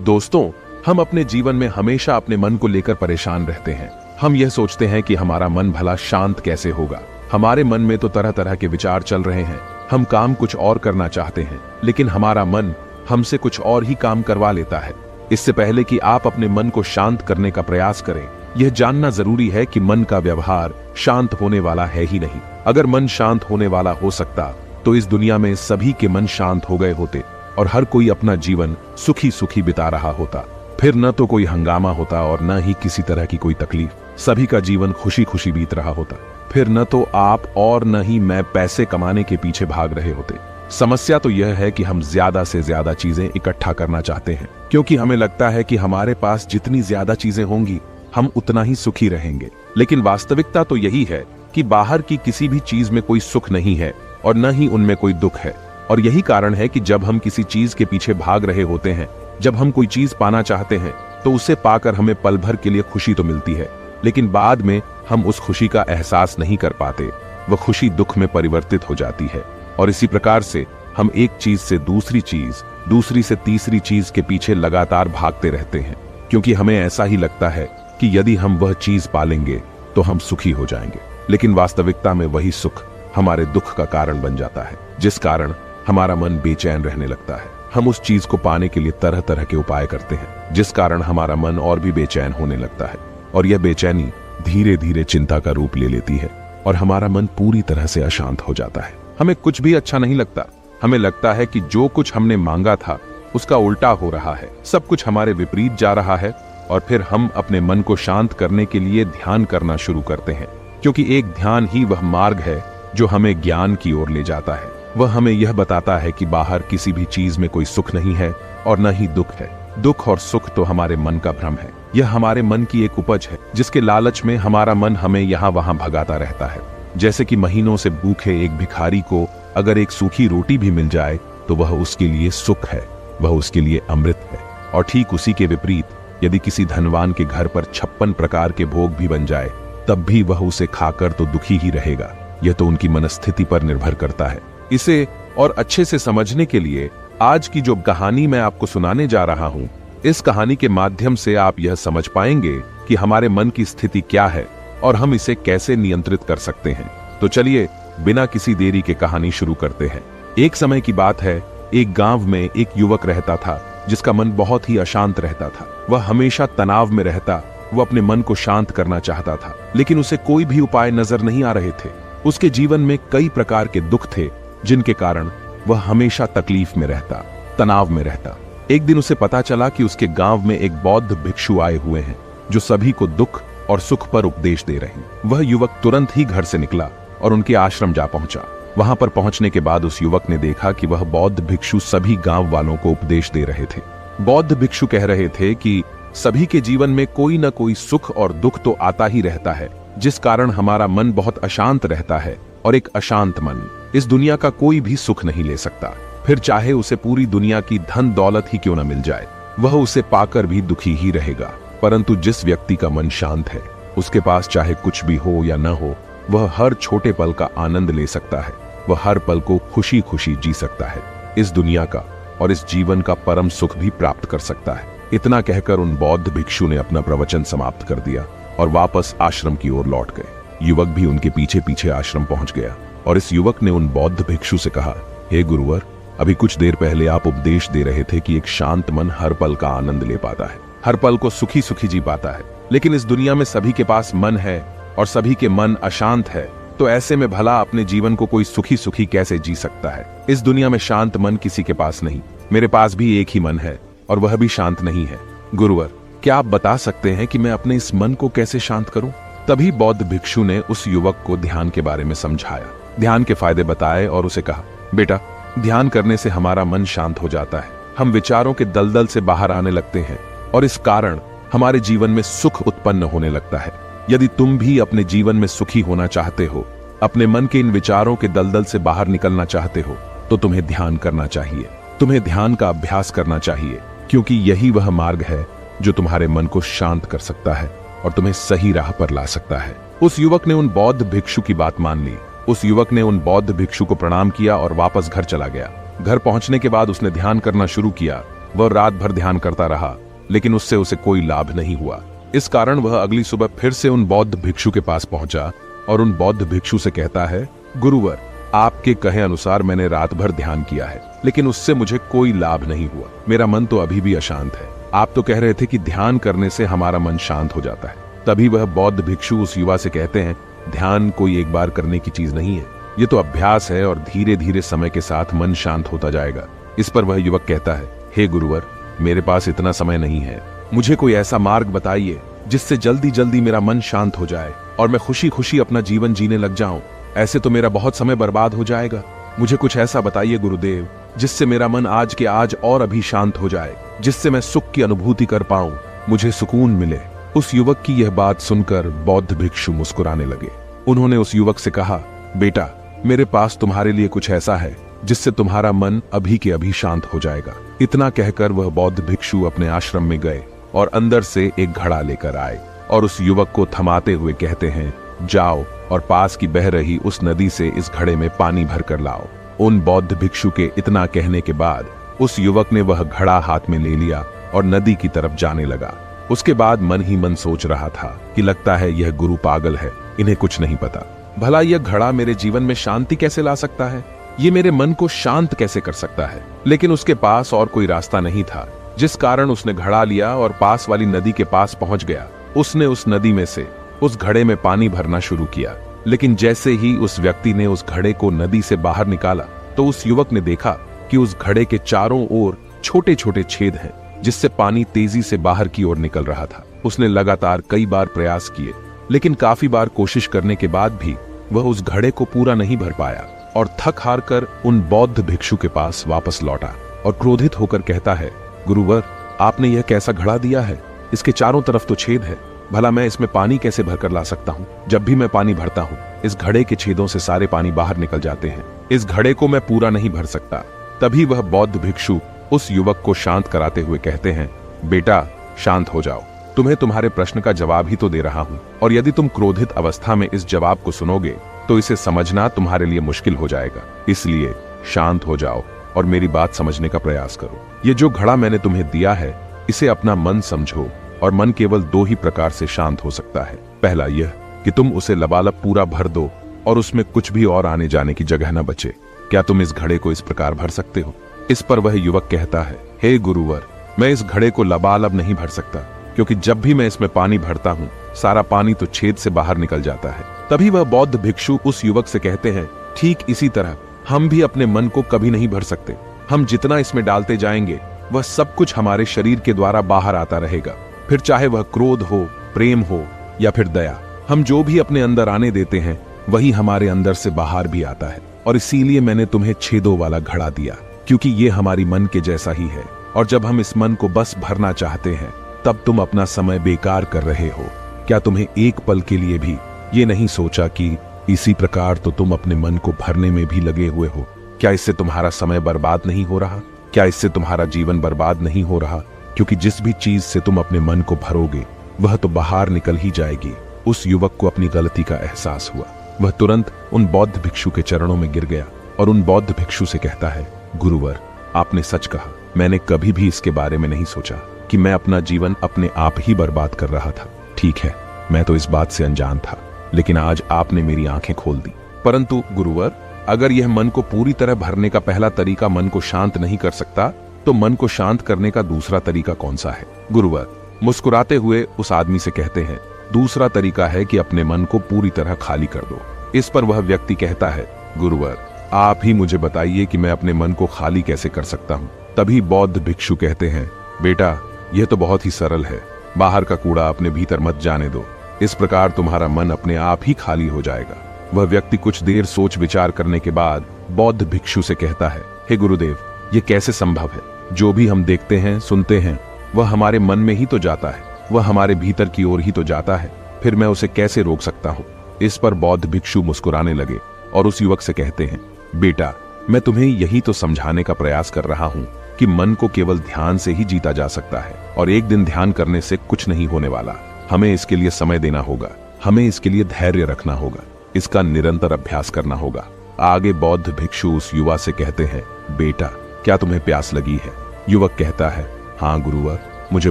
दोस्तों, हम अपने जीवन में हमेशा अपने मन को लेकर परेशान रहते हैं। हम यह सोचते हैं कि हमारा मन भला शांत कैसे होगा। हमारे मन में तो तरह तरह के विचार चल रहे हैं। हम काम कुछ और करना चाहते हैं, लेकिन हमारा मन हमसे कुछ और ही काम करवा लेता है। इससे पहले कि आप अपने मन को शांत करने का प्रयास करें, यह जानना जरूरी है कि मन का व्यवहार शांत होने वाला है ही नहीं। अगर मन शांत होने वाला हो सकता तो इस दुनिया में सभी के मन शांत हो गए होते और हर कोई अपना जीवन सुखी सुखी बिता रहा होता। फिर न तो कोई हंगामा होता और न ही किसी तरह की कोई तकलीफ। सभी का जीवन खुशी खुशी बीत रहा होता। फिर न तो आप और न ही मैं पैसे कमाने के पीछे भाग रहे होते। समस्या तो यह है कि हम ज्यादा से ज्यादा चीजें इकट्ठा करना चाहते हैं, क्योंकि हमें लगता है कि हमारे पास जितनी ज्यादा चीजें होंगी हम उतना ही सुखी रहेंगे। लेकिन वास्तविकता तो यही है कि बाहर की किसी भी चीज में कोई सुख नहीं है और न ही उनमें कोई दुख है। और यही कारण है कि जब हम किसी चीज के पीछे भाग रहे होते हैं, जब हम कोई चीज पाना चाहते हैं, तो उसे पाकर हमें पल भर के लिए खुशी तो मिलती है, लेकिन बाद में हम उस खुशी का एहसास नहीं कर पाते। वह खुशी दुख में परिवर्तित हो जाती है। और इसी प्रकार से हम एक चीज से दूसरी चीज, दूसरी से तीसरी चीज के पीछे लगातार भागते रहते हैं, क्योंकि हमें ऐसा ही लगता है कि यदि हम वह चीज पालेंगे तो हम सुखी हो जाएंगे। लेकिन वास्तविकता में वही सुख हमारे दुख का कारण बन जाता है, जिस कारण हमारा मन बेचैन रहने लगता है। हम उस चीज को पाने के लिए तरह तरह के उपाय करते हैं, जिस कारण हमारा मन और भी बेचैन होने लगता है। और यह बेचैनी धीरे धीरे चिंता का रूप ले लेती है और हमारा मन पूरी तरह से अशांत हो जाता है। हमें कुछ भी अच्छा नहीं लगता। हमें लगता है कि जो कुछ हमने मांगा था उसका उल्टा हो रहा है, सब कुछ हमारे विपरीत जा रहा है। और फिर हम अपने मन को शांत करने के लिए ध्यान करना शुरू करते हैं, क्योंकि एक ध्यान ही वह मार्ग है जो हमें ज्ञान की ओर ले जाता है। वह हमें यह बताता है कि बाहर किसी भी चीज में कोई सुख नहीं है और न ही दुख है। दुख और सुख तो हमारे मन का भ्रम है। यह हमारे मन की एक उपज है, जिसके लालच में हमारा मन हमें यहाँ वहां भगाता रहता है। जैसे कि महीनों से भूखे एक भिखारी को अगर एक सूखी रोटी भी मिल जाए तो वह उसके लिए सुख है, वह उसके लिए अमृत है। और ठीक उसी के विपरीत, यदि किसी धनवान के घर पर 56 प्रकार के भोग भी बन जाए, तब भी वह उसे खाकर तो दुखी ही रहेगा। यह तो उनकी मनस्थिति पर निर्भर करता है। इसे और अच्छे से समझने के लिए आज की जो कहानी मैं आपको सुनाने जा रहा हूं, इस कहानी के माध्यम से आप यह समझ पाएंगे कि हमारे मन की स्थिति क्या है और हम इसे कैसे नियंत्रित कर सकते हैं। तो चलिए बिना किसी देरी के कहानी शुरू करते हैं। एक समय की बात है, एक गांव में एक युवक रहता था जिसका मन बहुत ही अशांत रहता था। वह हमेशा तनाव में रहता। वह अपने मन को शांत करना चाहता था, लेकिन उसे कोई भी उपाय नजर नहीं आ रहे थे। उसके जीवन में कई प्रकार के दुख थे, जिनके कारण वह हमेशा तकलीफ में रहता, तनाव में रहता। एक दिन उसे पता चला कि उसके गांव में एक बौद्ध भिक्षु आए हुए हैं, जो सभी को दुख और सुख पर उपदेश दे रहे हैं। वह युवक तुरंत ही घर से निकला और उनके आश्रम जा पहुंचा। वहां पर पहुंचने के बाद उस युवक ने देखा कि वह बौद्ध भिक्षु सभी गांव वालों को उपदेश दे रहे थे। बौद्ध भिक्षु कह रहे थे कि सभी के जीवन में कोई न कोई सुख और दुख तो आता ही रहता है, जिस कारण हमारा मन बहुत अशांत रहता है। और एक अशांत मन इस दुनिया का कोई भी सुख नहीं ले सकता। फिर चाहे उसे पूरी दुनिया की धन दौलत ही क्यों न मिल जाए, वह उसे पाकर भी दुखी ही रहेगा। परंतु जिस व्यक्ति का मन शांत है, उसके पास चाहे कुछ भी हो या न हो, वह हर छोटे पल का आनंद ले सकता है। वह हर पल को खुशी खुशी जी सकता है। इस दुनिया का और इस जीवन का परम सुख भी प्राप्त कर सकता है। इतना कहकर उन बौद्ध भिक्षु ने अपना प्रवचन समाप्त कर दिया और वापस आश्रम की ओर लौट गए। युवक भी उनके पीछे पीछे आश्रम पहुंच गया और इस युवक ने उन बौद्ध भिक्षु से कहा, हे गुरुवर, अभी कुछ देर पहले आप उपदेश दे रहे थे कि एक शांत मन हर पल का आनंद ले पाता है, हर पल को सुखी सुखी जी पाता है। लेकिन इस दुनिया में सभी के पास मन है और सभी के मन अशांत है, तो ऐसे में भला अपने जीवन को कोई सुखी सुखी कैसे जी सकता है? इस दुनिया में शांत मन किसी के पास नहीं। मेरे पास भी एक ही मन है और वह भी शांत नहीं है। गुरुवर, क्या आप बता सकते हैं कि मैं अपने इस मन को कैसे शांत करूं? तभी बौद्ध भिक्षु ने उस युवक को ध्यान के बारे में समझाया, ध्यान के फायदे बताए और उसे कहा, बेटा, ध्यान करने से हमारा मन शांत हो जाता है। हम विचारों के दलदल से बाहर आने लगते हैं और इस कारण हमारे जीवन में सुख उत्पन्न होने लगता है। यदि तुम भी अपने जीवन में सुखी होना चाहते हो, अपने मन के इन विचारों के दलदल से बाहर निकलना चाहते हो, तो तुम्हें ध्यान करना चाहिए। तुम्हें ध्यान का अभ्यास करना चाहिए, क्योंकि यही वह मार्ग है जो तुम्हारे मन को शांत कर सकता है और तुम्हें सही राह पर ला सकता है। उस युवक ने उन बौद्ध भिक्षु की बात मान ली। उस युवक ने उन बौद्ध भिक्षु को प्रणाम किया और वापस घर चला गया। घर पहुंचने के बाद उसने ध्यान करना शुरू किया वह रात भर ध्यान करता रहा, लेकिन उससे उसे कोई लाभ नहीं हुआ। इस कारण वह अगली सुबह फिर से उन बौद्ध भिक्षु के पास पहुंचा और उन बौद्ध भिक्षु से कहता है, गुरुवर, आपके कहे अनुसार मैंने रात भर ध्यान किया है, लेकिन उससे मुझे कोई लाभ नहीं हुआ। मेरा मन तो अभी भी अशांत है। आप तो कह रहे थे कि ध्यान करने से हमारा मन शांत हो जाता है। तभी वह बौद्ध भिक्षु उस युवा से कहते हैं, ध्यान कोई एक बार करने की चीज नहीं है, ये तो अभ्यास है और धीरे धीरे समय के साथ मन शांत होता जाएगा। इस पर वह युवक कहता है, हे गुरुवर, मेरे पास इतना समय नहीं है, मुझे कोई ऐसा मार्ग बताइए जिससे जल्दी जल्दी मेरा मन शांत हो जाए और मैं खुशी खुशी अपना जीवन जीने लग जाऊं। ऐसे तो मेरा बहुत समय बर्बाद हो जाएगा। मुझे कुछ ऐसा बताइए गुरुदेव जिससे मेरा मन आज के आज और अभी शांत हो जाए, जिससे मैं सुख की अनुभूति कर पाऊं, मुझे सुकून मिले। उस युवक की यह बात सुनकर बौद्ध भिक्षु मुस्कुराने लगे। उन्होंने उस युवक से कहा, बेटा, मेरे पास तुम्हारे लिए कुछ ऐसा है जिससे तुम्हारा मन अभी के अभी शांत हो जाएगा। इतना कहकर वह बौद्ध भिक्षु अपने आश्रम में गए और अंदर से एक घड़ा लेकर आए और उस युवक को थमाते हुए कहते हैं, जाओ और पास की बह रही उस नदी से इस घड़े में पानी भर कर लाओ। उन बौद्ध भिक्षु के इतना कहने के बाद उस युवक ने वह घड़ा हाथ में ले लिया और नदी की तरफ जाने लगा। उसके बाद मन ही मन सोच रहा था कि लगता है यह गुरु पागल है, इन्हें कुछ नहीं पता। भला यह घड़ा मेरे जीवन में शांति कैसे ला सकता है, ये मेरे मन को शांत कैसे कर सकता है। लेकिन उसके पास और कोई रास्ता नहीं था, जिस कारण उसने घड़ा लिया और पास वाली नदी के पास पहुंच गया। उसने उस नदी में से उस घड़े में पानी भरना शुरू किया, लेकिन जैसे ही उस व्यक्ति ने उस घड़े को नदी से बाहर निकाला तो उस युवक ने देखा कि उस घड़े के चारों ओर छोटे छोटे छेद हैं, जिससे पानी तेजी से बाहर की ओर निकल रहा था। उसने लगातार कई बार प्रयास किए, लेकिन काफी बार कोशिश करने के बाद भी वह उस घड़े को पूरा नहीं भर पाया और थक हार कर उन बौद्ध भिक्षु के पास वापस लौटा और क्रोधित होकर कहता है, गुरुवर, आपने यह कैसा घड़ा दिया है? इसके चारों तरफ तो छेद है, भला मैं इसमें पानी कैसे भरकर ला सकता हूँ? जब भी मैं पानी भरता हूँ, इस घड़े के छेदों से सारे पानी बाहर निकल जाते हैं। इस घड़े को मैं पूरा नहीं भर सकता। तभी वह बौद्ध भिक्षु उस युवक को शांत कराते हुए कहते हैं, बेटा, शांत हो जाओ, तुम्हें तुम्हारे प्रश्न का जवाब ही तो दे रहा हूँ, और यदि तुम क्रोधित अवस्था में इस जवाब को सुनोगे तो इसे समझना तुम्हारे लिए मुश्किल हो जाएगा। इसलिए शांत हो जाओ और मेरी बात समझने का प्रयास करो। ये जो घड़ा मैंने तुम्हें दिया है, इसे अपना मन समझो, और मन केवल दो ही प्रकार से शांत हो सकता है। पहला यह कि तुम उसे लबालब पूरा भर दो और उसमें कुछ भी और आने जाने की जगह न बचे। क्या तुम इस घड़े को इस प्रकार भर सकते हो? इस पर वह युवक कहता है, हे गुरुवर, मैं इस घड़े को लबालब नहीं भर सकता, क्योंकि जब भी मैं इसमें पानी भरता हूँ, सारा पानी तो छेद से बाहर निकल जाता है। तभी वह बौद्ध भिक्षु उस युवक से कहते हैं, ठीक इसी तरह हम भी अपने मन को कभी नहीं भर सकते। हम जितना इसमें डालते जाएंगे, वह सब कुछ हमारे शरीर के द्वारा बाहर आता रहेगा। फिर चाहे वह क्रोध हो, प्रेम हो या फिर दया, हम जो भी अपने अंदर आने देते हैं, वही हमारे अंदर से बाहर भी आता है। और इसीलिए मैंने तुम्हें छेदों वाला घड़ा दिया, क्योंकि ये हमारी मन के जैसा ही है। और जब हम इस मन को बस भरना चाहते हैं, तब तुम अपना समय बेकार कर रहे हो। क्या तुम्हें एक पल के लिए भी ये नहीं सोचा कि इसी प्रकार तो तुम अपने मन को भरने में भी लगे हुए हो? क्या इससे तुम्हारा समय बर्बाद नहीं हो रहा? क्या इससे तुम्हारा जीवन बर्बाद नहीं हो रहा? क्योंकि जिस भी चीज से तुम अपने मन को भरोगे, वह तो बाहर निकल ही जाएगी। उस युवक को अपनी गलती का एहसास हुआ। वह तुरंत उन बौद्ध भिक्षु के चरणों में गिर गया और उन बौद्ध भिक्षु से कहता है, गुरुवर, आपने सच कहा। मैंने कभी भी इसके बारे में नहीं सोचा कि मैं अपना जीवन अपने आप ही बर्बाद कर रहा था। ठीक है, मैं तो इस बात से अनजान था, लेकिन आज आपने मेरी आंखें खोल दी। परंतु गुरुवर, अगर यह मन को पूरी तरह भरने का पहला तरीका मन को शांत नहीं कर सकता, तो मन को शांत करने का दूसरा तरीका कौन सा है? गुरुवर मुस्कुराते हुए उस आदमी से कहते हैं, दूसरा तरीका है कि अपने मन को पूरी तरह खाली कर दो। इस पर वह व्यक्ति कहता है, गुरुवर, आप ही मुझे बताइए कि मैं अपने मन को खाली कैसे कर सकता हूँ। तभी बौद्ध भिक्षु कहते हैं, बेटा, यह तो बहुत ही सरल है। बाहर का कूड़ा अपने भीतर मत जाने दो। इस प्रकार तुम्हारा मन अपने आप ही खाली हो जाएगा। वह व्यक्ति कुछ देर सोच विचार करने के बाद बौद्ध भिक्षु से कहता है, हे गुरुदेव, ये कैसे संभव है? जो भी हम देखते हैं, सुनते हैं, वह हमारे मन में ही तो जाता है, वह हमारे भीतर की ओर ही तो जाता है। फिर मैं उसे कैसे रोक सकता हूँ? इस पर बौद्ध भिक्षु मुस्कुराने लगे और उस युवक से कहते हैं, बेटा, मैं तुम्हें यही तो समझाने का प्रयास कर रहा हूँ कि मन को केवल ध्यान से ही जीता जा सकता है, और एक दिन ध्यान करने से कुछ नहीं होने वाला। हमें इसके लिए समय देना होगा, हमें इसके लिए धैर्य रखना होगा, इसका निरंतर अभ्यास करना होगा। आगे बौद्ध भिक्षु उस युवा से कहते हैं, बेटा, क्या तुम्हें प्यास लगी है? युवक कहता है, हाँ गुरुवर, मुझे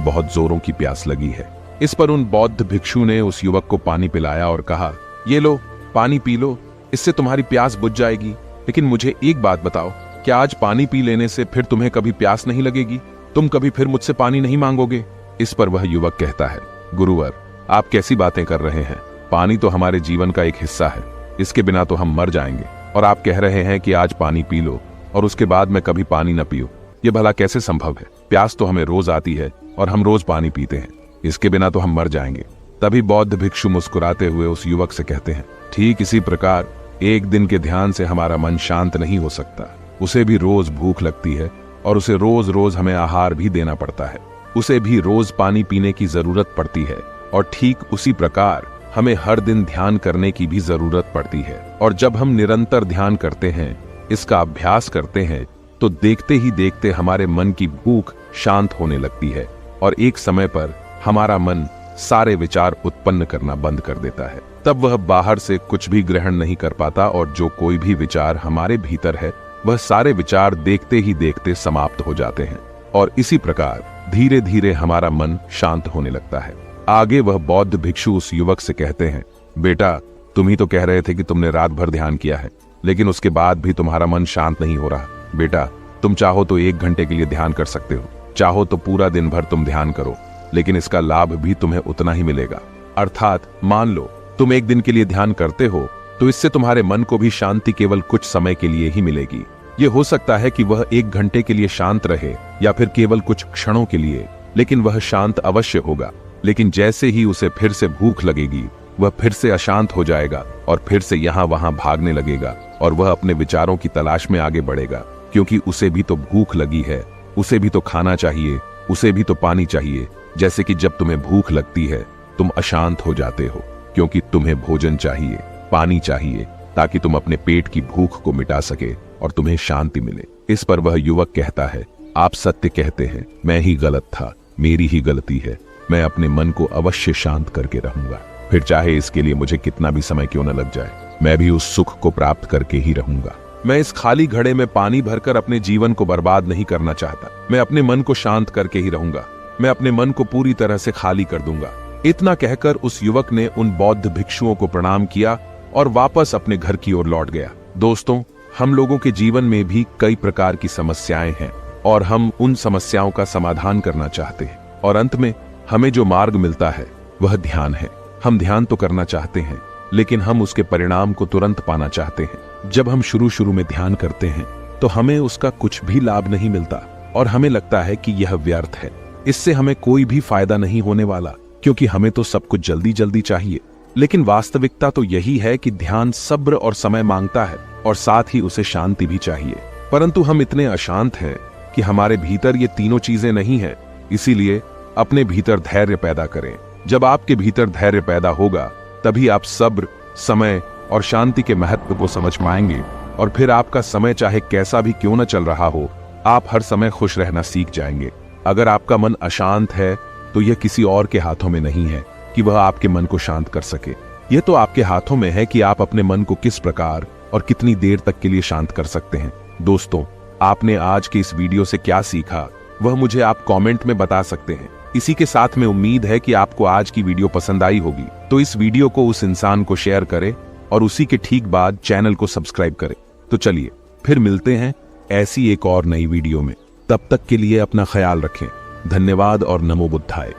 बहुत जोरों की प्यास लगी है। इस पर उन बौद्ध भिक्षु ने उस युवक को पानी पिलाया और कहा, ये लो, पानी पी लो, इससे तुम्हारी प्यास बुझ जाएगी। लेकिन मुझे एक बात बताओ, क्या आज पानी पी लेने से फिर तुम्हें कभी प्यास नहीं लगेगी? तुम कभी फिर मुझसे पानी नहीं मांगोगे? इस पर वह युवक कहता है, गुरुवर, आप कैसी बातें कर रहे हैं? पानी तो हमारे जीवन का एक हिस्सा है, इसके बिना तो हम मर जाएंगे। और आप कह रहे हैं कि आज पानी पी लो और उसके बाद मैं कभी पानी न पीऊं। ये भला कैसे संभव है? प्यास तो हमें रोज आती है और हम रोज पानी पीते हैं, इसके बिना तो हम मर जाएंगे। तभी बौद्ध भिक्षु मुस्कुराते हुए उस युवक से कहते हैं, ठीक इसी प्रकार एक दिन के ध्यान से हमारा मन शांत नहीं हो सकता। उसे भी रोज भूख लगती है और उसे रोज रोज हमें आहार भी देना पड़ता है। उसे भी रोज पानी पीने की जरूरत पड़ती है और ठीक उसी प्रकार हमें हर दिन ध्यान करने की भी जरूरत पड़ती है। और जब हम निरंतर ध्यान करते हैं, इसका अभ्यास करते हैं, तो देखते ही देखते हमारे मन की भूख शांत होने लगती है और एक समय पर हमारा मन सारे विचार उत्पन्न करना बंद कर देता है। तब वह बाहर से कुछ भी ग्रहण नहीं कर पाता और जो कोई भी विचार हमारे भीतर है, वह सारे विचार देखते ही देखते समाप्त हो जाते हैं और इसी प्रकार धीरे धीरे हमारा मन शांत होने लगता है। आगे वह बौद्ध भिक्षु उस युवक से कहते हैं, बेटा, तुम ही तो कह रहे थे कि तुमने रात भर ध्यान किया है, लेकिन उसके बाद भी तुम्हारा मन शांत नहीं हो रहा। बेटा, तुम चाहो तो 1 घंटे के लिए ध्यान कर सकते हो, चाहो तो पूरा दिन भर तुम ध्यान करो, लेकिन इसका लाभ भी तुम्हें उतना ही मिलेगा। अर्थात मान लो तुम 1 दिन के लिए ध्यान करते हो तो इससे तुम्हारे मन को भी शांति केवल कुछ समय के लिए ही मिलेगी। ये हो सकता है कि वह 1 घंटे के लिए शांत रहे या फिर केवल कुछ क्षणों के लिए, लेकिन वह शांत अवश्य होगा। लेकिन जैसे ही उसे फिर से भूख लगेगी, वह फिर से अशांत हो जाएगा और फिर से यहाँ वहां भागने लगेगा और वह अपने विचारों की तलाश में आगे बढ़ेगा, क्योंकि उसे भी तो भूख लगी है, उसे भी तो खाना चाहिए, उसे भी तो पानी चाहिए। जैसे कि जब तुम्हें भूख लगती है, तुम अशांत हो जाते हो क्योंकि तुम्हें भोजन चाहिए, पानी चाहिए, ताकि तुम अपने पेट की भूख को मिटा सके और तुम्हें शांति मिले। इस पर वह युवक कहता है, आप सत्य कहते हैं, मैं ही गलत था, मेरी ही गलती है। मैं अपने मन को अवश्य शांत करके रहूंगा, फिर चाहे इसके लिए मुझे कितना भी समय क्यों न लग जाए, मैं भी उस सुख को प्राप्त करके ही रहूंगा। मैं इस खाली घड़े में पानी भरकर अपने जीवन को बर्बाद नहीं करना चाहता। मैं अपने मन को शांत करके ही रहूंगा, मैं अपने मन को पूरी तरह से खाली कर दूंगा। इतना कहकर उस युवक ने उन बौद्ध भिक्षुओं को प्रणाम किया और वापस अपने घर की ओर लौट गया। दोस्तों, हम लोगों के जीवन में भी कई प्रकार की समस्याएं हैं और हम उन समस्याओं का समाधान करना चाहते हैं और अंत में हमें जो मार्ग मिलता है वह ध्यान है। हम ध्यान तो करना चाहते हैं, लेकिन हम उसके परिणाम को तुरंत पाना चाहते हैं। जब हम शुरू में ध्यान करते हैं तो हमें उसका कुछ भी लाभ नहीं मिलता और हमें लगता है कि यह व्यर्थ है, इससे हमें कोई भी फायदा नहीं होने वाला, क्योंकि हमें तो सब कुछ जल्दी जल्दी चाहिए। लेकिन वास्तविकता तो यही है कि ध्यान सब्र और समय मांगता है और साथ ही उसे शांति भी चाहिए। परंतु हम इतने अशांत हैं कि हमारे भीतर ये तीनों चीजें नहीं है। इसीलिए अपने भीतर धैर्य पैदा करें। जब आपके भीतर धैर्य पैदा होगा, तभी आप सब्र, समय और शांति के महत्व को समझ पाएंगे और फिर आपका समय चाहे कैसा भी क्यों न चल रहा हो, आप हर समय खुश रहना सीख जाएंगे। अगर आपका मन अशांत है तो यह किसी और के हाथों में नहीं है कि वह आपके मन को शांत कर सके। यह तो आपके हाथों में है कि आप अपने मन को किस प्रकार और कितनी देर तक के लिए शांत कर सकते हैं। दोस्तों, आपने आज के इस वीडियो से क्या सीखा, वह मुझे आप कमेंट में बता सकते हैं। इसी के साथ में उम्मीद है कि आपको आज की वीडियो पसंद आई होगी, तो इस वीडियो को उस इंसान को शेयर करें और उसी के ठीक बाद चैनल को सब्सक्राइब करें। तो चलिए फिर मिलते हैं ऐसी एक और नई वीडियो में। तब तक के लिए अपना ख्याल रखें। धन्यवाद और नमो बुद्धाय।